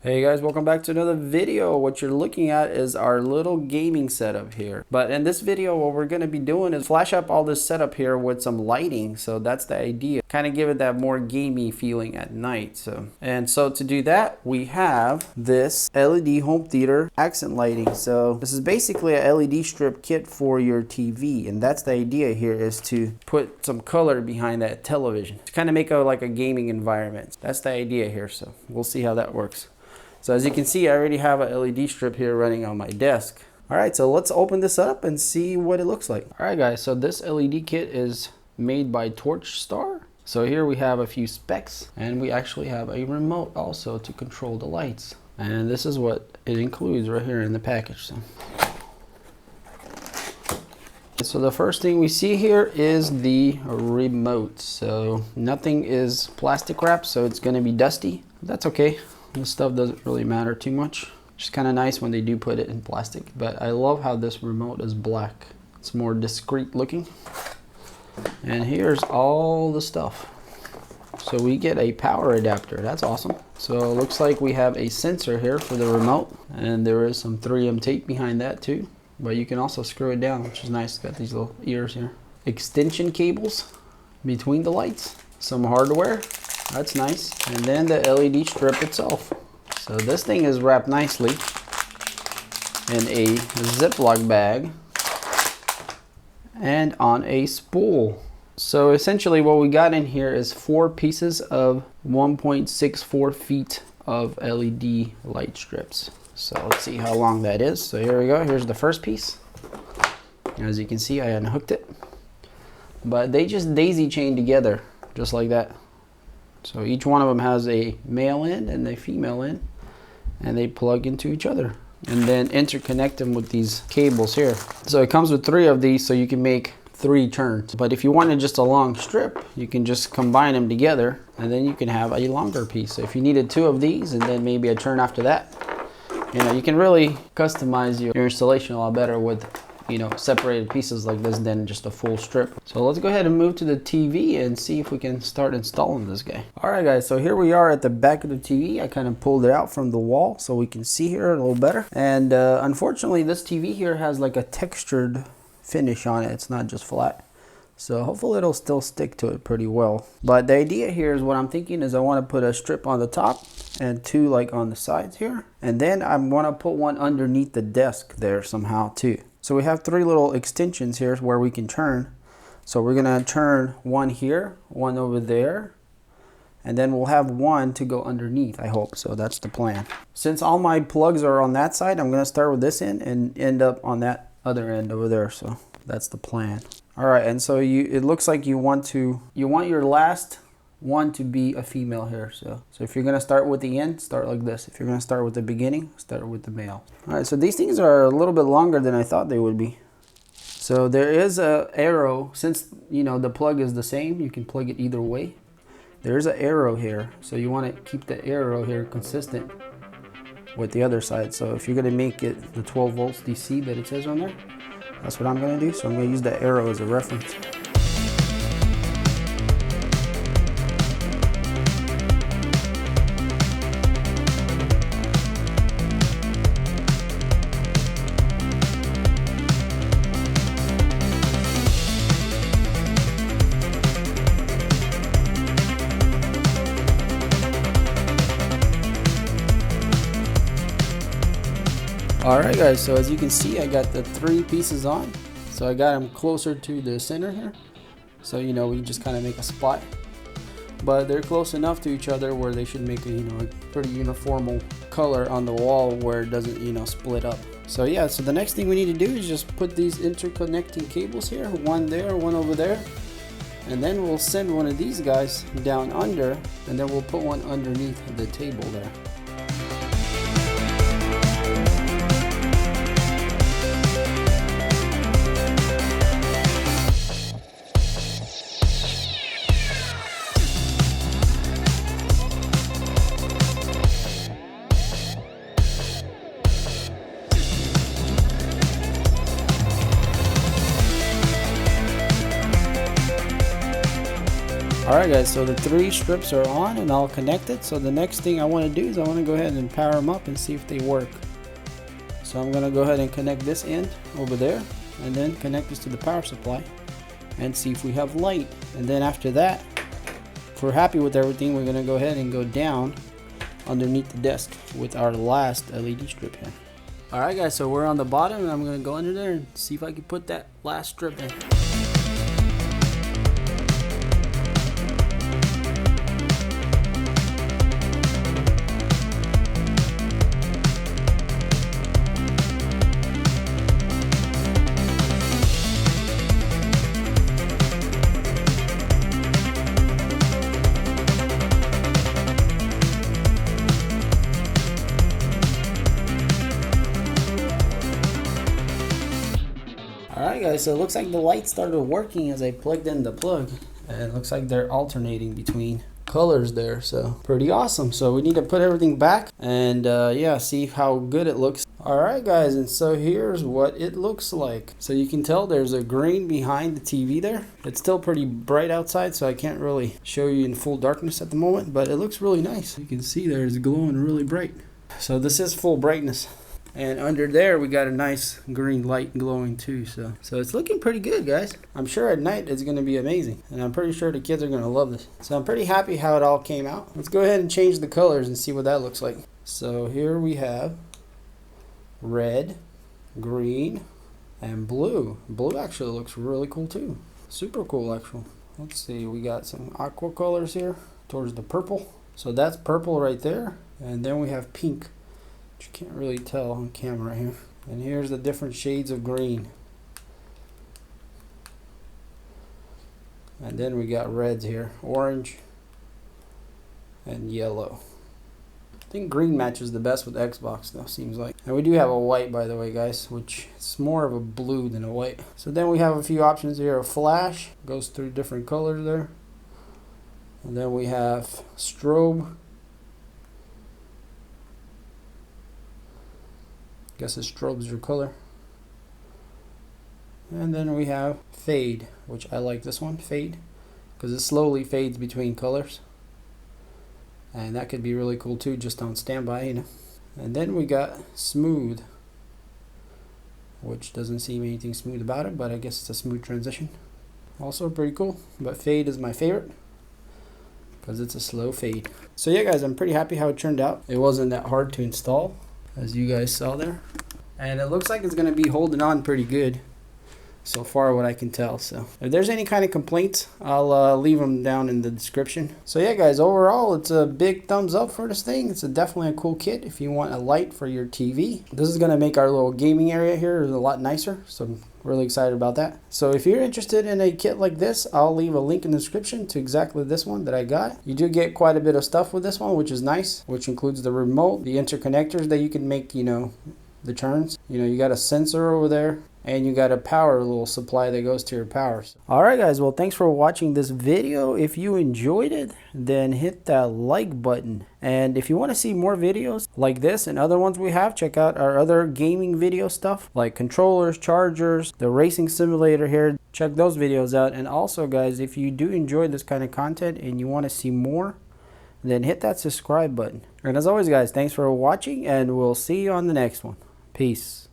Hey guys, welcome back to another video. What you're looking at is our little gaming setup here. But in this video, what we're going to be doing is flash up all this setup here with some lighting. So that's the idea. Kind of give it that more gamey feeling at night. So to do that, we have this LED home theater accent lighting. So this is basically a LED strip kit for your TV. And that's the idea here, is to put some color behind that television to kind of make like a gaming environment. That's the idea here. So we'll see how that works. So as you can see, I already have a LED strip here running on my desk. All right, so let's open this up and see what it looks like. All right guys, so this LED kit is made by TORCHSTAR. So here we have a few specs, and we actually have a remote also to control the lights. And this is what it includes right here in the package. So the first thing we see here is the remote. So nothing is plastic wrapped, so it's gonna be dusty. That's okay. This stuff doesn't really matter too much. It's kind of nice when they do put it in plastic, but I love how this remote is black. It's more discreet looking. And here's all the stuff. So we get a power adapter. That's awesome. So it looks like we have a sensor here for the remote, and there is some 3M tape behind that too. But you can also screw it down, which is nice. It's got these little ears here. Extension cables between the lights. Some hardware. That's nice. And then the LED strip itself. So this thing is wrapped nicely in a Ziploc bag and on a spool. So essentially what we got in here is 4 pieces of 1.64 feet of LED light strips. So let's see how long that is. So here we go. Here's the first piece. As you can see, I unhooked it. But they just daisy chain together, just like that. So each one of them has a male end and a female end, and they plug into each other and then interconnect them with these cables here. So it comes with 3 of these, so you can make 3 turns. But if you wanted just a long strip, you can just combine them together and then you can have a longer piece. So if you needed 2 of these and then maybe a turn after that, you know, you can really customize your installation a lot better with, you know, separated pieces like this than just a full strip. So let's go ahead and move to the TV and see if we can start installing this guy. All right guys, so here we are at the back of the TV. I kind of pulled it out from the wall so we can see here a little better. And unfortunately this TV here has like a textured finish on it. It's not just flat. So hopefully it'll still stick to it pretty well. But the idea here is, what I'm thinking is, I want to put a strip on the top and 2 like on the sides here. And then I want to put one underneath the desk there somehow too. So we have 3 little extensions here where we can turn. So we're gonna turn one here, one over there, and then we'll have one to go underneath, I hope. So that's the plan. Since all my plugs are on that side, I'm gonna start with this end and end up on that other end over there. So that's the plan. All right, and so it looks like you want your last one to be a female here. So if you're gonna start with the end, start like this. If you're gonna start with the beginning, start with the male. All right, so these things are a little bit longer than I thought they would be. So there is a arrow. Since, you know, the plug is the same, you can plug it either way. There's an arrow here, so you want to keep the arrow here consistent with the other side. So if you're gonna make it the 12 volts DC that it says on there, that's what I'm gonna do. So I'm gonna use the arrow as a reference. Alright guys, so as you can see, I got the 3 pieces on. So I got them closer to the center here. So, you know, we just kind of make a spot. But they're close enough to each other where they should make a, you know, a pretty uniform color on the wall where it doesn't, you know, split up. So yeah, so the next thing we need to do is just put these interconnecting cables here. One there, one over there. And then we'll send one of these guys down under, and then we'll put one underneath the table there. Alright guys, so the 3 strips are on and all connected. So the next thing I want to do is I want to go ahead and power them up and see if they work. So I'm going to go ahead and connect this end over there and then connect this to the power supply and see if we have light. And then after that, if we're happy with everything, we're going to go ahead and go down underneath the desk with our last LED strip here. Alright guys, so we're on the bottom and I'm going to go under there and see if I can put that last strip in. Alright guys, so it looks like the light started working as I plugged in the plug, and it looks like they're alternating between colors there, so pretty awesome. So we need to put everything back and yeah, see how good it looks. Alright guys, and so here's what it looks like. So you can tell there's a green behind the TV there. It's still pretty bright outside, so I can't really show you in full darkness at the moment, but it looks really nice. You can see there it's glowing really bright. So this is full brightness. And under there we got a nice green light glowing too, so it's looking pretty good guys. I'm sure at night it's going to be amazing, and I'm pretty sure the kids are going to love this. So I'm pretty happy how it all came out. Let's go ahead and change the colors and see what that looks like. So here we have red, green, and blue. Blue actually looks really cool too. Super cool actually. Let's see, we got some aqua colors here towards the purple. So that's purple right there, and then we have pink. You can't really tell on camera here. And here's the different shades of green. And then we got reds here, orange and yellow. I think green matches the best with Xbox though, seems like. And we do have a white, by the way guys, which is more of a blue than a white. So then we have a few options here. A flash goes through different colors there. And then we have strobe. Guess the strobe's your color. And then we have fade, which I like this one, fade, because it slowly fades between colors. And that could be really cool too, just on standby, you know. And then we got smooth, which doesn't seem anything smooth about it, but I guess it's a smooth transition. Also pretty cool, but fade is my favorite because it's a slow fade. So yeah guys, I'm pretty happy how it turned out. It wasn't that hard to install, as you guys saw there, and it looks like it's going to be holding on pretty good so far, what I can tell. So if there's any kind of complaints, I'll leave them down in the description. So yeah guys, overall it's a big thumbs up for this thing. It's definitely a cool kit if you want a light for your TV. This is going to make our little gaming area here a lot nicer, so I'm really excited about that. So if you're interested in a kit like this, I'll leave a link in the description to exactly this one that I got. You do get quite a bit of stuff with this one, which is nice, which includes the remote, the interconnectors that you can make, you know, the turns. You know, you got a sensor over there, and you got a power little supply that goes to your power. Alright guys, well thanks for watching this video. If you enjoyed it, then hit that like button. And if you want to see more videos like this and other ones we have, check out our other gaming video stuff like controllers, chargers, the racing simulator here. Check those videos out. And also guys, if you do enjoy this kind of content and you want to see more, then hit that subscribe button. And as always guys, thanks for watching, and we'll see you on the next one. Peace.